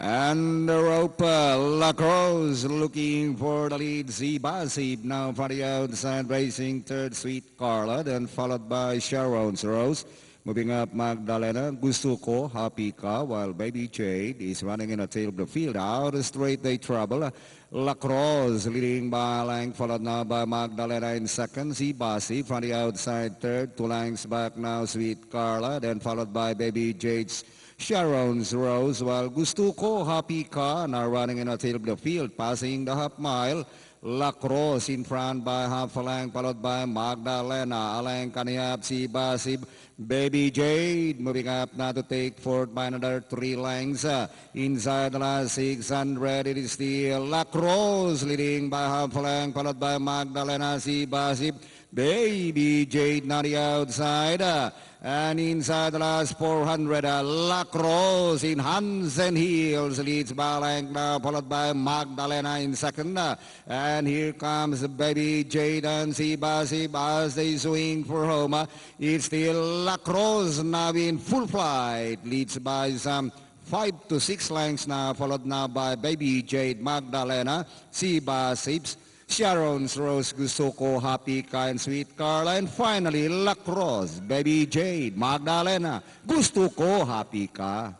And the rope, Lacrosse looking for the lead. Zibasib now from the outside, racing third, Sweet Carla, then followed by Sharon's Rose. Moving up, Magdalena, Gusto Ko, Happy Ka, while Baby Jade is running in the tail of the field. Out straight, they trouble. Lacrosse leading by a length, followed now by Magdalena in second. Zibasi from the outside third, 2 lengths back now, Sweet Carla, then followed by Baby Jade's Sharon's Rose, while Gusto Ko, Happy Ka now running in the tail of the field, passing the half mile. Lacrosse in front by half a length, followed by Magdalena. A length coming up, Zibasib. Baby Jade moving up now to take fourth by another 3 lengths. Inside the last 600, it is still Lacrosse leading by half a length, followed by Magdalena, Zibasib. Baby Jade now the outside. And inside the last 400, Lacrosse in hands and heels leads by length now, followed by Magdalena in second. And here comes Baby Jade and Zibasib as they swing for home. It's still Lacrosse now in full flight, leads by some 5 to 6 lengths now, followed now by Baby Jade, Magdalena, Zibasib, Sharon's Rose, Gusto Ko, Happy Ka, and Sweet Carla, and finally Lacrosse, Baby Jade, Magdalena, Gusto Ko, Happy Ka.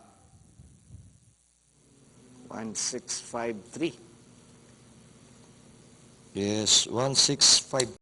1653. Yes, 165.